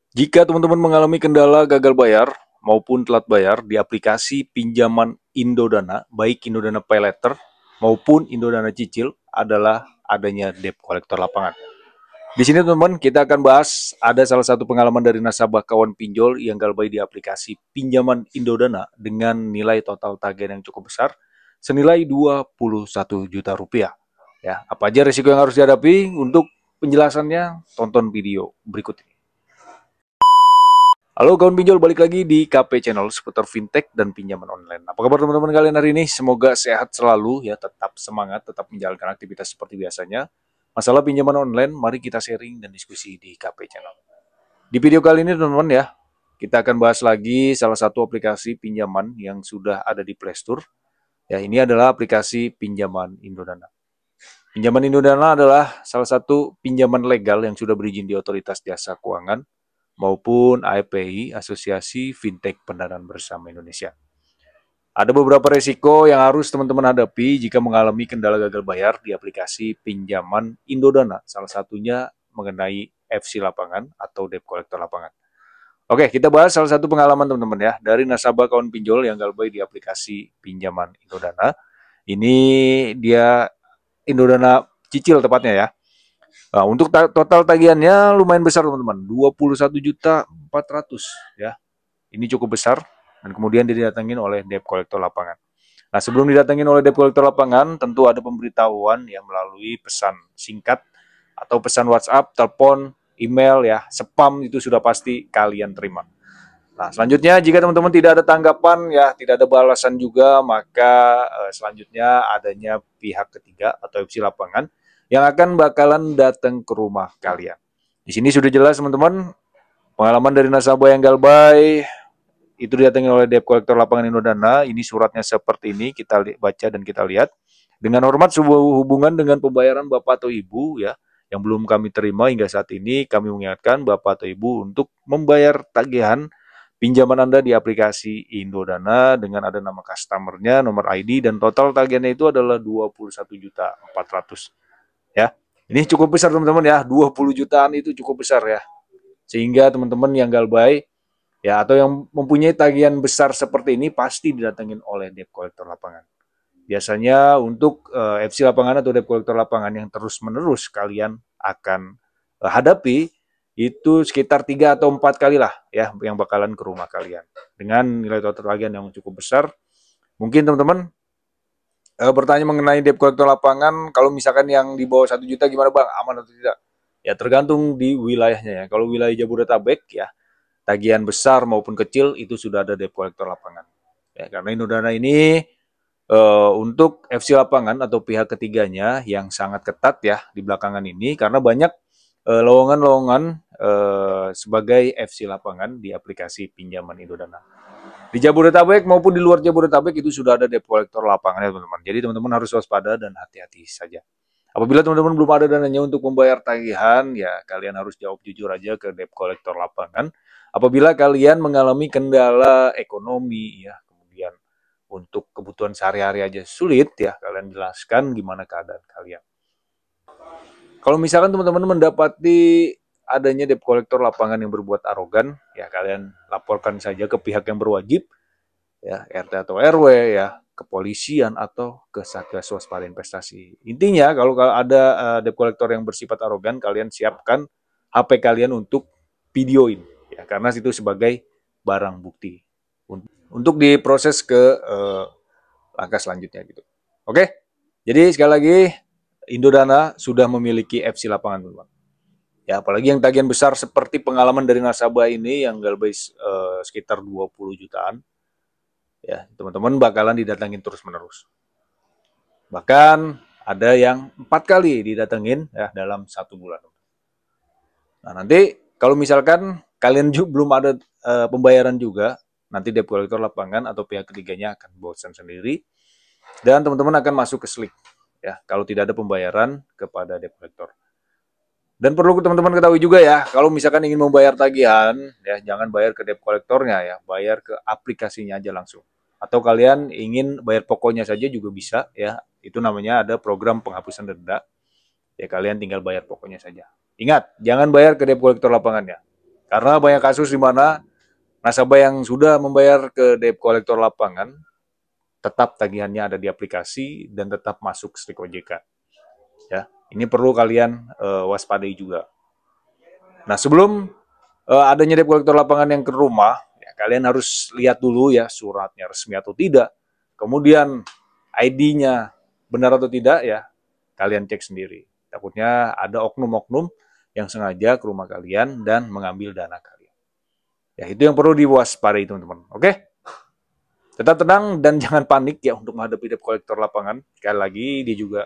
Jika teman-teman mengalami kendala gagal bayar maupun telat bayar di aplikasi pinjaman Indodana, baik Indodana Paylater maupun Indodana Cicil adalah adanya debt collector lapangan. Di sini teman-teman kita akan bahas ada salah satu pengalaman dari nasabah kawan pinjol yang galbay di aplikasi pinjaman Indodana dengan nilai total tagihan yang cukup besar senilai 21 juta rupiah. Ya, apa aja risiko yang harus dihadapi? Untuk penjelasannya tonton video berikut ini. Halo kawan pinjol, balik lagi di KP Channel seputar fintech dan pinjaman online. Apa kabar teman-teman kalian hari ini? Semoga sehat selalu ya, tetap semangat, tetap menjalankan aktivitas seperti biasanya. Masalah pinjaman online, mari kita sharing dan diskusi di KP Channel. Di video kali ini teman-teman ya, kita akan bahas lagi salah satu aplikasi pinjaman yang sudah ada di Play Store. Ya, ini adalah aplikasi pinjaman Indodana. Pinjaman Indodana adalah salah satu pinjaman legal yang sudah berizin di Otoritas Jasa Keuangan maupun API, Asosiasi Fintech Pendanaan Bersama Indonesia. Ada beberapa resiko yang harus teman-teman hadapi jika mengalami kendala gagal bayar di aplikasi pinjaman Indodana, salah satunya mengenai FC lapangan atau debt collector lapangan. Oke, kita bahas salah satu pengalaman teman-teman ya, dari nasabah kawan pinjol yang galbay di aplikasi pinjaman Indodana. Ini dia Indodana Cicil tepatnya ya. Nah, untuk total tagihannya lumayan besar teman-teman, 21.400.000 ya. Ini cukup besar dan kemudian didatengin oleh debt collector lapangan. Nah, sebelum didatengin oleh debt collector lapangan, tentu ada pemberitahuan yang melalui pesan singkat atau pesan WhatsApp, telepon, email ya, spam itu sudah pasti kalian terima. Nah, selanjutnya jika teman-teman tidak ada tanggapan ya, tidak ada balasan juga, maka selanjutnya adanya pihak ketiga atau opsi lapangan yang akan bakalan datang ke rumah kalian. Di sini sudah jelas teman-teman, pengalaman dari nasabah yang galbay itu didatangi oleh debt collector lapangan Indodana. Ini suratnya seperti ini, kita baca dan kita lihat. Dengan hormat, sebuah hubungan dengan pembayaran Bapak atau Ibu ya, yang belum kami terima hingga saat ini, kami mengingatkan Bapak atau Ibu untuk membayar tagihan pinjaman Anda di aplikasi Indodana dengan ada nama customernya, nomor ID, dan total tagihannya itu adalah 21.400.000 ya. Ini cukup besar teman-teman ya, 20 jutaan itu cukup besar ya. Sehingga teman-teman yang galbay ya atau yang mempunyai tagihan besar seperti ini pasti didatengin oleh debt collector lapangan. Biasanya untuk FC lapangan atau debt collector lapangan yang terus-menerus kalian akan hadapi itu sekitar 3 atau 4 kali lah ya yang bakalan ke rumah kalian. Dengan nilai total tagihan yang cukup besar, mungkin teman-teman bertanya mengenai debt collector lapangan, kalau misalkan yang di bawah 1 juta gimana bang, aman atau tidak? Ya tergantung di wilayahnya ya. Kalau wilayah Jabodetabek ya, tagihan besar maupun kecil itu sudah ada debt collector lapangan. Ya, karena Indodana ini untuk FC lapangan atau pihak ketiganya yang sangat ketat ya di belakangan ini karena banyak lowongan-lowongan sebagai FC lapangan di aplikasi pinjaman Indodana. Di Jabodetabek maupun di luar Jabodetabek itu sudah ada debt collector lapangannya teman-teman. Jadi teman-teman harus waspada dan hati-hati saja. Apabila teman-teman belum ada dananya untuk membayar tagihan, ya kalian harus jawab jujur aja ke debt collector lapangan. Apabila kalian mengalami kendala ekonomi, ya kemudian untuk kebutuhan sehari-hari aja sulit, ya kalian jelaskan gimana keadaan kalian. Kalau misalkan teman-teman mendapati adanya debt collector lapangan yang berbuat arogan, ya kalian laporkan saja ke pihak yang berwajib, ya RT atau RW, ya kepolisian atau ke Satgas Waspada Investasi. Intinya kalau ada debt collector yang bersifat arogan, kalian siapkan HP kalian untuk videoin, ya karena itu sebagai barang bukti untuk diproses ke langkah selanjutnya gitu. Oke, jadi sekali lagi Indodana sudah memiliki FC lapangan teman-teman. Ya, apalagi yang tagihan besar seperti pengalaman dari nasabah ini yang galbay sekitar 20 jutaan. Ya, teman-teman bakalan didatangin terus-menerus. Bahkan ada yang 4 kali didatengin ya dalam 1 bulan. Nah, nanti kalau misalkan kalian juga belum ada pembayaran juga, nanti debt collector lapangan atau pihak ketiganya akan bosan sendiri dan teman-teman akan masuk ke slick ya kalau tidak ada pembayaran kepada debt collector. Dan perlu teman-teman ketahui juga ya, kalau misalkan ingin membayar tagihan, ya jangan bayar ke debt collectornya ya, bayar ke aplikasinya aja langsung. Atau kalian ingin bayar pokoknya saja juga bisa ya, itu namanya ada program penghapusan denda. Ya kalian tinggal bayar pokoknya saja. Ingat, jangan bayar ke debt collector lapangannya. Karena banyak kasus di mana nasabah yang sudah membayar ke debt collector lapangan, tetap tagihannya ada di aplikasi dan tetap masuk strik OJK. Ya, ini perlu kalian waspadai juga. Nah, sebelum adanya debt collector lapangan yang ke rumah, ya, kalian harus lihat dulu ya suratnya resmi atau tidak. Kemudian ID-nya benar atau tidak ya, kalian cek sendiri. Takutnya ada oknum-oknum yang sengaja ke rumah kalian dan mengambil dana kalian. Ya, itu yang perlu diwaspadai teman-teman. Oke? Tetap tenang dan jangan panik ya untuk menghadapi debt collector lapangan. Sekali lagi, dia juga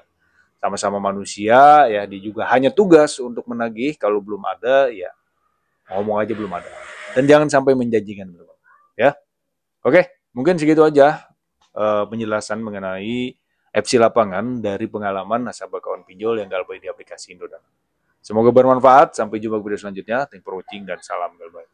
sama-sama manusia, ya, dia juga hanya tugas untuk menagih. Kalau belum ada, ya ngomong aja belum ada. Dan jangan sampai menjanjikan, teman-teman. Ya, oke, mungkin segitu aja penjelasan mengenai FC lapangan dari pengalaman nasabah kawan pinjol yang galbay di aplikasi Indodana. Semoga bermanfaat. Sampai jumpa di video selanjutnya. Thank you for watching dan salam galbay.